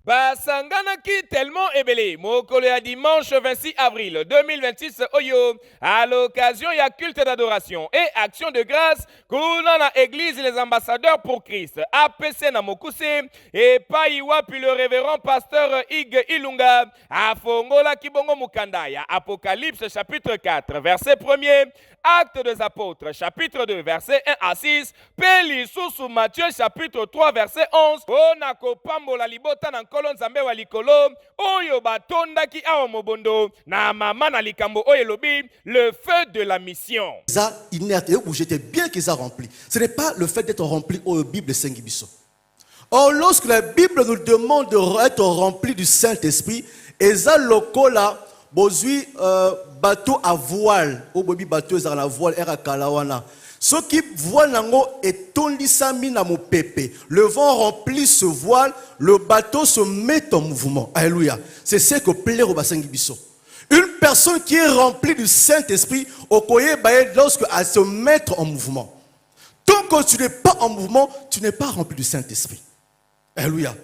Basanganaki tellement ébélé. Mokolo ya dimanche 26 avril 2026 Oyo. À l'occasion ya culte d'adoration et action de grâce. Kuna na église les ambassadeurs pour Christ. APC na Mokuse. Et Paiwa puis le révérend pasteur Ig Ilunga. Afongola Kibongo Mukandaya. Apocalypse chapitre 4 verset 1er. Actes des apôtres chapitre 2 verset 1 à 6. Peli sous Matthieu chapitre 3 verset 11. Onako pambola libota na nkolo nzambe wa likolo. Oyo batondaki awa mobondo. Na mama na likambo oyo lobi. Le feu de la mission. Ça, inerte, où j'étais bien qu'ils ont rempli. Ce n'est pas le fait d'être rempli au Bible Saint-Gibiso. Or, lorsque la Bible nous demande d'être rempli du Saint-Esprit, Eza lokola bozui bateau à voile, au bobi bateau à la voile, era kalawana. Ceux qui voient nango et tondisami na mo pepe. Le vent remplit ce voile, le bateau se met en mouvement. Alléluia. C'est ce que plaît au bassin Gibiso. Une personne qui est remplie du Saint-Esprit, okoye baye lorsque elle se met en mouvement. Tant que tu n'es pas en mouvement, tu n'es pas rempli du Saint-Esprit. Alléluia.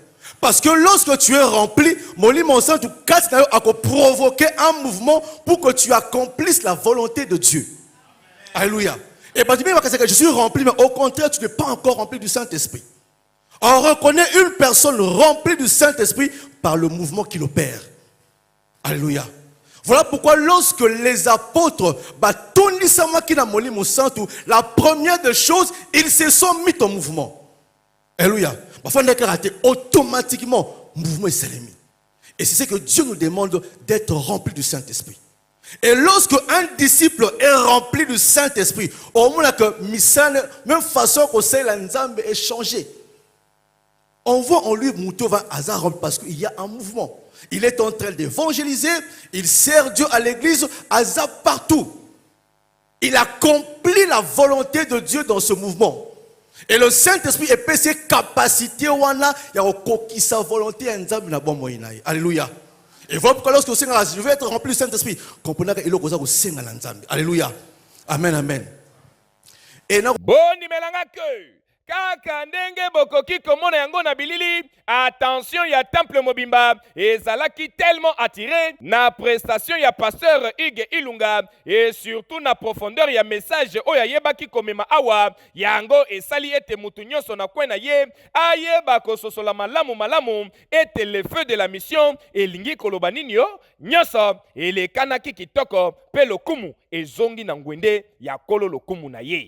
Parce que lorsque tu es rempli, mon sang, tu casses à provoquer un mouvement pour que tu accomplisses la volonté de Dieu. Alléluia. Et pas dire que je suis rempli, mais au contraire, tu n'es pas encore rempli du Saint-Esprit. On reconnaît une personne remplie du Saint-Esprit par le mouvement qu'il opère. Alléluia. Voilà pourquoi lorsque les apôtres, la première des choses, ils se sont mis en mouvement. Alléluia. Automatiquement, mouvement est mis. Et c'est ce que Dieu nous demande d'être rempli du Saint-Esprit. Et lorsque un disciple est rempli du Saint-Esprit, au moins que même façon que c'est l'ensemble est changé. On voit en lui Moutova hasard parce qu'il y a un mouvement. Il est en train d'évangéliser, il sert Dieu à l'église, hasard partout. Il accomplit la volonté de Dieu dans ce mouvement. Et le Saint-Esprit est ses capacités, il y a sa volonté. Alléluia. Et voilà pourquoi lorsque je veux être rempli du Saint-Esprit, comprenez qu'il y a alléluia. Amen, amen. Et kaka ndenge bokoki komona yango na bilili, attention ya temple mobimba ezalaki tellement attiré na prestation ya pasteur Ig Ilunga et surtout na profondeur ya message oyo yebaki komema awa yango esali ete mutu nyonso na kwena ye ayeba kososola malamu ete le feu de la mission elingi koloba nini yo nyonso elekanaki kitoko pe lokumu ezongi na ngwende ya kolo lokumu na ye.